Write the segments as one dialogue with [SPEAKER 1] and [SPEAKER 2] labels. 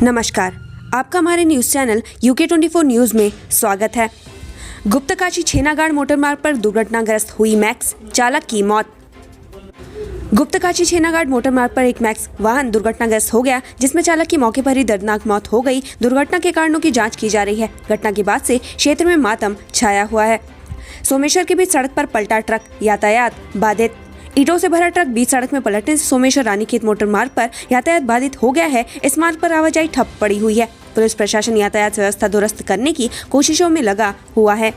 [SPEAKER 1] नमस्कार, आपका हमारे न्यूज़ चैनल UK24 न्यूज़ में स्वागत है। गुप्तकाशी छेनागाड़ मोटरमार्ग पर दुर्घटनाग्रस्त हुई मैक्स, चालक की मौत। गुप्तकाशी छेनागाड़ मोटरमार्ग पर एक मैक्स वाहन दुर्घटनाग्रस्त हो गया, जिसमें चालक की मौके पर ही दर्दनाक मौत हो गई। दुर्घटना के कारणों की जांच की जा रही है। घटना के बाद से क्षेत्र में मातम छाया हुआ है। सोमेश्वर के बीच सड़क पर पलटा ट्रक, यातायात बाधित। ईंटों से भरा ट्रक बीच सड़क में पलटने से सोमेश्वर रानीखेत मोटर मार्ग पर यातायात बाधित हो गया है। इस मार्ग पर आवाजाही ठप पड़ी हुई है। पुलिस प्रशासन यातायात व्यवस्था दुरुस्त करने की कोशिशों में लगा हुआ है।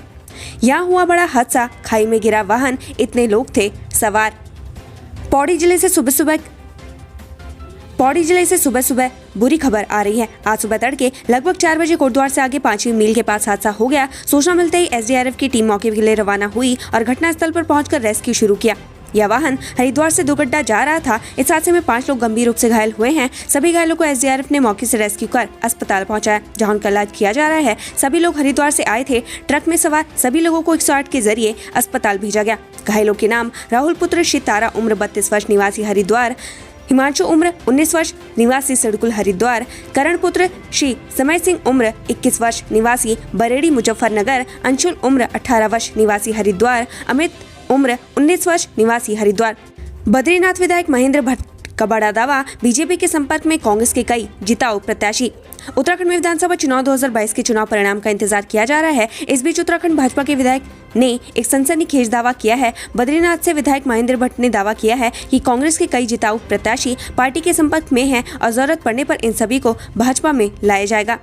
[SPEAKER 1] यहाँ हुआ बड़ा हादसा, खाई में गिरा वाहन, इतने लोग थे सवार। पौड़ी जिले से सुबह सुबह बुरी खबर आ रही है। आज सुबह तड़के लगभग 4 बजे कोटद्वार से आगे 5वीं मील के पास हादसा हो गया। सूचना मिलते ही SDRF की टीम मौके के लिए रवाना हुई और घटनास्थल पर पहुंचकर रेस्क्यू शुरू किया। यह वाहन हरिद्वार से दुगड्डा जा रहा था। इस हादसे में 5 लोग गंभीर रूप से घायल हुए हैं। सभी घायलों को SDRF ने मौके से रेस्क्यू कर अस्पताल पहुंचाया, जहां उनका इलाज किया जा रहा है। सभी लोग हरिद्वार से आए थे। ट्रक में सवार सभी लोगों को 108 के जरिए अस्पताल भेजा गया। घायलों के नाम राहुल पुत्र श्री तारा, उम्र 32 वर्ष, निवासी हरिद्वार; हिमांशु, उम्र 19 वर्ष, निवासी सिडकुल हरिद्वार; करण पुत्र श्री समय सिंह, उम्र 21 वर्ष, निवासी बरेड़ी मुजफ्फरनगर; अंशुल, उम्र 18 वर्ष, निवासी हरिद्वार; अमित, उम्र 19 वर्ष, निवासी हरिद्वार। बद्रीनाथ विधायक महेंद्र भट्ट का बड़ा दावा, बीजेपी के संपर्क में कांग्रेस के कई जिताऊ प्रत्याशी। उत्तराखंड में विधानसभा चुनाव 2022 के चुनाव परिणाम का इंतजार किया जा रहा है। इस बीच उत्तराखंड भाजपा के विधायक ने एक सनसनीखेज दावा किया है। बद्रीनाथ से विधायक महेंद्र भट्ट ने दावा किया है कि कांग्रेस के कई जिताऊ प्रत्याशी पार्टी के संपर्क में हैं और जरूरत पड़ने पर इन सभी को भाजपा में लाया जाएगा।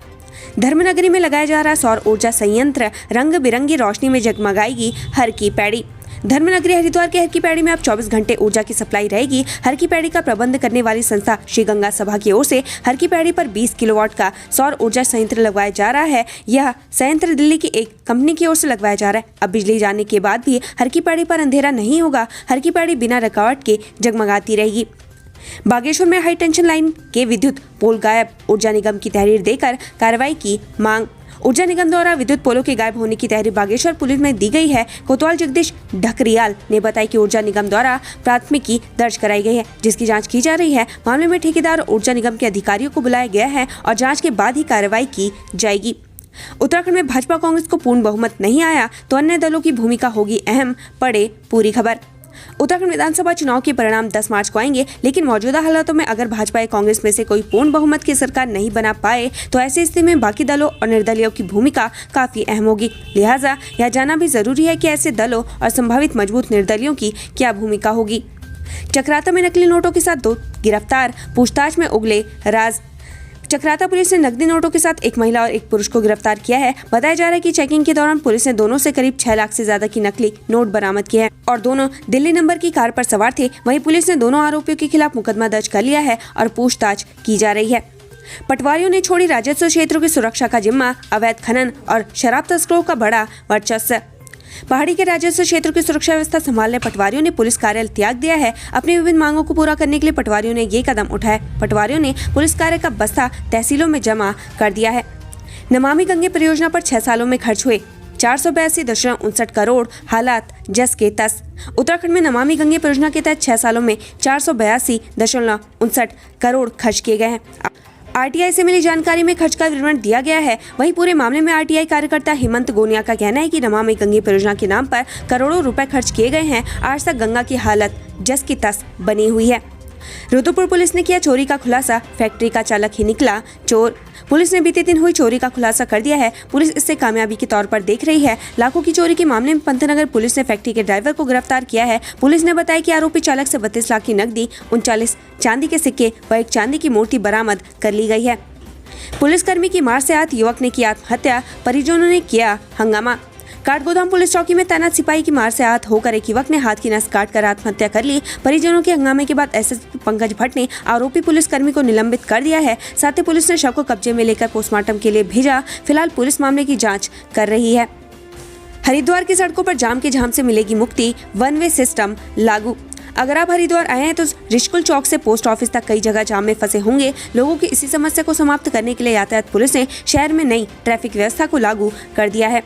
[SPEAKER 1] धर्मनगरी में लगाया जा रहा सौर ऊर्जा संयंत्र रंग बिरंगी रोशनी में जगमगाएगी हर की पैड़ी। धर्मनगरी हरिद्वार के हर की पैड़ी में अब 24 घंटे ऊर्जा की सप्लाई रहेगी। हर की पैड़ी का प्रबंध करने वाली संस्था श्री गंगा सभा की ओर से हर की पैड़ी पर 20 किलोवाट का सौर ऊर्जा संयंत्र लगवाया जा रहा है। यह संयंत्र दिल्ली की एक कंपनी की ओर से लगवाया जा रहा है। अब बिजली जाने के बाद भी हर की पैड़ी पर अंधेरा नहीं होगा। हर की पैड़ी बिना रुकावट के जगमगाती रहेगी। बागेश्वर में हाई टेंशन लाइन के विद्युत पोल गायब, ऊर्जा निगम की तहरीर देकर कार्रवाई की मांग। ऊर्जा निगम द्वारा विद्युत पोलों के गायब होने की तहरीर बागेश्वर पुलिस में दी गई है। कोतवाल जगदीश ढकरियाल ने बताया कि ऊर्जा निगम द्वारा प्राथमिकी दर्ज कराई गई है, जिसकी जांच की जा रही है। मामले में ठेकेदार और ऊर्जा निगम के अधिकारियों को बुलाया गया है और जांच के बाद ही कार्रवाई की जाएगी। उत्तराखंड में भाजपा कांग्रेस को पूर्ण बहुमत नहीं आया तो अन्य दलों की भूमिका होगी अहम, पढ़े पूरी खबर। उत्तराखंड विधानसभा चुनाव के परिणाम 10 मार्च को आएंगे, लेकिन मौजूदा हालातों में अगर भाजपा या कांग्रेस में से कोई पूर्ण बहुमत की सरकार नहीं बना पाए तो ऐसी स्थिति में बाकी दलों और निर्दलीयों की भूमिका काफी अहम होगी। लिहाजा यह जानना भी जरूरी है कि ऐसे दलों और संभावित मजबूत निर्दलियों की क्या भूमिका होगी। चक्राता में नकली नोटों के साथ 2 गिरफ्तार, पूछताछ में उगले राज। चक्राता पुलिस ने नकली नोटों के साथ एक महिला और एक पुरुष को गिरफ्तार किया है। बताया जा रहा है कि चेकिंग के दौरान पुलिस ने दोनों से करीब 6 लाख से ज्यादा की नकली नोट बरामद किए हैं और दोनों दिल्ली नंबर की कार पर सवार थे। वहीं पुलिस ने दोनों आरोपियों के खिलाफ मुकदमा दर्ज कर लिया है और पूछताछ की जा रही है। पटवारियों ने छोड़ी राजस्व क्षेत्रों की सुरक्षा का जिम्मा, अवैध खनन और शराब तस्करों का बड़ा वर्चस्व। पहाड़ी के राजस्व क्षेत्र की सुरक्षा व्यवस्था संभालने पटवारियों ने पुलिस कार्यालय त्याग दिया है। अपनी विभिन्न मांगों को पूरा करने के लिए पटवारियों ने ये कदम उठाया। पटवारियों ने पुलिस कार्य का बस्ता तहसीलों में जमा कर दिया है। नमामि गंगे परियोजना पर 6 सालों में खर्च हुए 482.59 करोड़, हालात जस के तस। उत्तराखंड में नमामि गंगे परियोजना के तहत 6 सालों में 482.59 करोड़ खर्च किए गए हैं। RTI से मिली जानकारी में खर्च का विवरण दिया गया है। वहीं पूरे मामले में RTI कार्यकर्ता हेमंत गोनिया का कहना है कि नमामि गंगे परियोजना के नाम पर करोड़ों रुपए खर्च किए गए हैं। आज तक गंगा की हालत जस की तस बनी हुई है। रुद्रपुर पुलिस ने किया चोरी का खुलासा, फैक्ट्री का चालक ही निकला चोर। पुलिस ने बीते दिन हुई चोरी का खुलासा कर दिया है। पुलिस इसे कामयाबी के तौर पर देख रही है। लाखों की चोरी के मामले में पंतनगर पुलिस ने फैक्ट्री के ड्राइवर को गिरफ्तार किया है। पुलिस ने बताया कि आरोपी चालक से 32 लाख की नकदी, 39 चांदी के सिक्के व एक चांदी की मूर्ति बरामद कर ली गई है। पुलिसकर्मी की मार से आहत युवक ने की आत्महत्या, परिजनों ने किया हंगामा। काठगोदाम पुलिस चौकी में तैनात सिपाही की मार से आहत होकर एक युवक ने हाथ की नस काटकर आत्महत्या कर ली। परिजनों के हंगामे के बाद SSP पंकज भट्ट ने आरोपी पुलिसकर्मी को निलंबित कर दिया है। साथ ही पुलिस ने शव को कब्जे में लेकर पोस्टमार्टम के लिए भेजा। फिलहाल पुलिस मामले की जांच कर रही है। हरिद्वार की सड़कों पर जाम के झाम से मिलेगी मुक्ति, 1 वे सिस्टम लागू। अगर आप हरिद्वार आए हैं तो ऋषिकुल चौक से पोस्ट ऑफिस तक कई जगह जाम में फंसे होंगे। लोगों की इसी समस्या को समाप्त करने के लिए यातायात पुलिस ने शहर में नई ट्रैफिक व्यवस्था को लागू कर दिया है।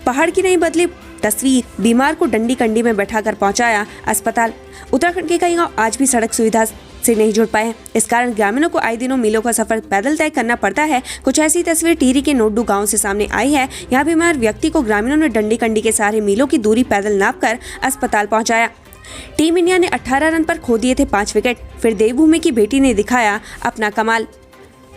[SPEAKER 1] पहाड़ की नहीं बदली तस्वीर, बीमार को डंडी कंडी में बैठाकर पहुंचाया अस्पताल। उत्तराखंड के कई गांव आज भी सड़क सुविधा से नहीं जुड़ पाए हैं। इस कारण ग्रामीणों को आए दिनों मीलों का सफर पैदल तय करना पड़ता है। कुछ ऐसी तस्वीर टिहरी के नोडू गांव से सामने आई है। यहाँ बीमार व्यक्ति को ग्रामीणों ने डंडी कंडी के सहारे मीलों की दूरी पैदल नापकर अस्पताल पहुंचाया। टीम इंडिया ने 18 रन पर खो दिए थे 5 विकेट। फिर देवभूमि की बेटी ने दिखाया अपना कमाल।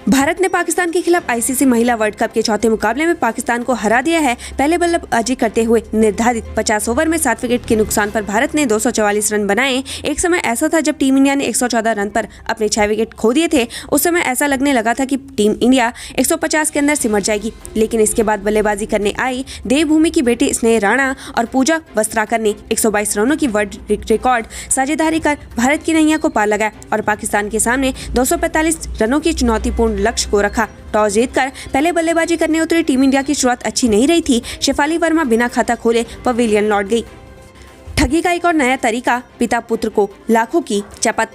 [SPEAKER 1] भारत ने पाकिस्तान के खिलाफ आईसीसी महिला वर्ल्ड कप के चौथे मुकाबले में पाकिस्तान को हरा दिया है। पहले बल्लेबाजी करते हुए निर्धारित 50 ओवर में 7 विकेट के नुकसान पर भारत ने 244 रन बनाए। एक समय ऐसा था जब टीम इंडिया ने 114 रन पर अपने 6 विकेट खो दिए थे। उस समय ऐसा लगने लगा था कि टीम इंडिया 150 के अंदर सिमट जाएगी, लेकिन इसके बाद बल्लेबाजी करने आई देवभूमि की बेटी स्नेह राणा और पूजा वस्त्राकर ने 122 रनों की वर्ल्ड रिकॉर्ड साझेदारी कर भारत की नैया को पार लगाया और पाकिस्तान के सामने 245 रनों की चुनौतीपूर्ण लक्ष्य को रखा। टॉस जीतकर पहले बल्लेबाजी करने उतरी टीम इंडिया की शुरुआत अच्छी नहीं रही थी। शेफाली वर्मा बिना खाता खोले पवेलियन लौट गई। ठगी का एक और नया तरीका, पिता पुत्र को लाखों की चपत।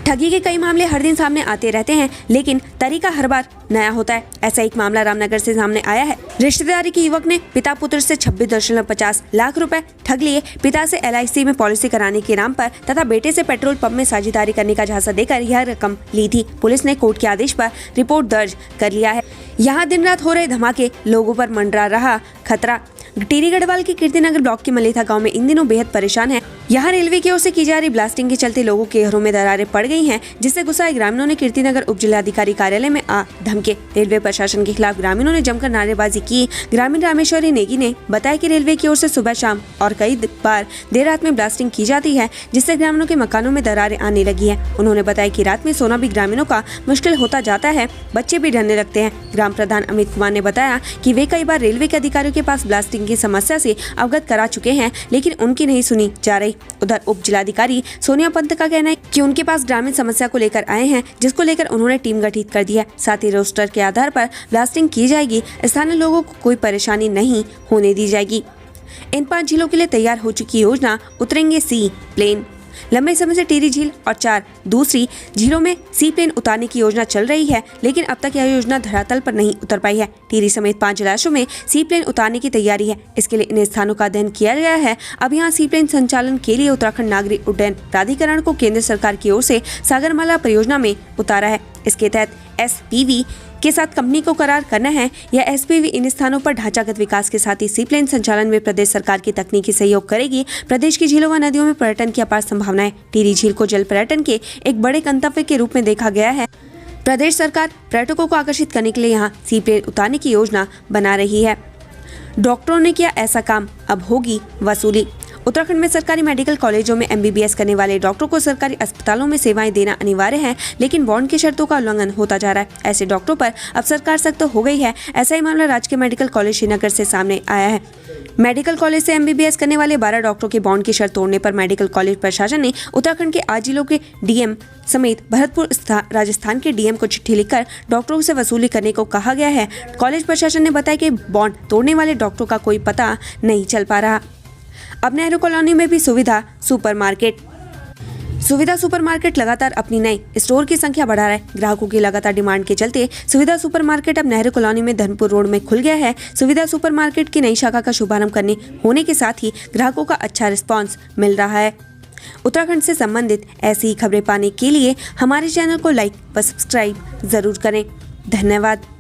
[SPEAKER 1] ठगी के कई मामले हर दिन सामने आते रहते हैं, लेकिन तरीका हर बार नया होता है। ऐसा एक मामला रामनगर से सामने आया है। रिश्तेदारी के युवक ने पिता पुत्र से 26.50 लाख रुपए ठग लिए। पिता से LIC में पॉलिसी कराने के नाम पर तथा बेटे से पेट्रोल पंप में साझेदारी करने का झांसा देकर यह रकम ली थी। पुलिस ने कोर्ट के आदेश पर रिपोर्ट दर्ज कर लिया है। यहाँ दिन रात हो रहे धमाके, लोगों पर मंडरा रहा खतरा। टिहरी गढ़वाल के कीर्तिनगर ब्लॉक के मलेथा गांव में इन दिनों बेहद परेशान है। यहाँ रेलवे की ओर से की जा रही ब्लास्टिंग के चलते लोगों के घरों में दरारें पड़ गई हैं, जिससे गुस्साए ग्रामीणों ने कीर्तिनगर उप जिलाधिकारी कार्यालय में आ धमके। रेलवे प्रशासन के खिलाफ ग्रामीणों ने जमकर नारेबाजी की। ग्रामीण रामेश्वरी नेगी ने बताया कि रेलवे की ओर से सुबह शाम और कई बार देर रात में ब्लास्टिंग की जाती है, जिससे ग्रामीणों के मकानों में दरारें आने लगी है। उन्होंने बताया कि रात में सोना भी ग्रामीणों का मुश्किल होता जाता है, बच्चे भी डरने लगते हैं। ग्राम प्रधान अमित कुमार ने बताया कि वे कई बार रेलवे के अधिकारियों के पास ब्लास्टिंग की समस्या से अवगत करा चुके हैं, लेकिन उनकी नहीं सुनी जा रही। उधर उप जिलाधिकारी सोनिया पंत का कहना है कि उनके पास ग्रामीण समस्या को लेकर आए हैं, जिसको लेकर उन्होंने टीम गठित कर दी है। साथ ही रोस्टर के आधार पर ब्लास्टिंग की जाएगी। स्थानीय लोगों को कोई परेशानी नहीं होने दी जाएगी। इन 5 झीलों के लिए तैयार हो चुकी योजना, उतरेंगे सी प्लेन। लंबे समय से टिहरी झील और 4 दूसरी झीलों में सी प्लेन उतारने की योजना चल रही है, लेकिन अब तक यह योजना धरातल पर नहीं उतर पाई है। टिहरी समेत 5 जलाशयों में सी प्लेन उतारने की तैयारी है। इसके लिए इन स्थानों का अध्ययन किया गया है। अब यहाँ सी प्लेन संचालन के लिए उत्तराखंड नागरिक उड्डयन प्राधिकरण को केंद्र सरकार की ओर से सागरमाला परियोजना में उतारा है। इसके तहत SPV के साथ कंपनी को करार करना है। यह SPV इन स्थानों पर ढांचागत विकास के साथ ही सी प्लेन संचालन में प्रदेश सरकार की तकनीकी सहयोग करेगी। प्रदेश की झीलों व नदियों में पर्यटन की अपार संभावनाएं। टिहरी झील को जल पर्यटन के एक बड़े गंतव्य के रूप में देखा गया है। प्रदेश सरकार पर्यटकों को आकर्षित करने के लिए यहाँ सी प्लेन उतारने की योजना बना रही है। डॉक्टरों ने किया ऐसा काम, अब होगी वसूली। उत्तराखंड में सरकारी मेडिकल कॉलेजों में MBBS करने वाले डॉक्टरों को सरकारी अस्पतालों में सेवाएं देना अनिवार्य है, लेकिन बॉन्ड की शर्तों का उल्लंघन होता जा रहा है। ऐसे डॉक्टरों पर अब सरकार सख्त हो गई है। ऐसा ही मामला राजकीय मेडिकल कॉलेज श्रीनगर से सामने आया है। मेडिकल कॉलेज से MBBS करने वाले 12 डॉक्टरों के बॉन्ड की शर्त तोड़ने पर मेडिकल कॉलेज प्रशासन ने उत्तराखंड के 8 जिलों के DM समेत भरतपुर राजस्थान के DM को चिट्ठी लिखकर डॉक्टरों से वसूली करने को कहा गया है। कॉलेज प्रशासन ने बताया कि बॉन्ड तोड़ने वाले डॉक्टरों का कोई पता नहीं चल पा रहा। अब नेहरू कॉलोनी में भी सुविधा सुपरमार्केट लगातार अपनी नई स्टोर की संख्या बढ़ा रहा है। ग्राहकों की लगातार डिमांड के चलते सुविधा सुपरमार्केट अब नेहरू कॉलोनी में धनपुर रोड में खुल गया है। सुविधा सुपरमार्केट की नई शाखा का शुभारंभ करने होने के साथ ही ग्राहकों का अच्छा रिस्पांस मिल रहा है। उत्तराखंड से संबंधित ऐसी ही खबरें पाने के लिए हमारे चैनल को लाइक व सब्सक्राइब जरूर करें। धन्यवाद।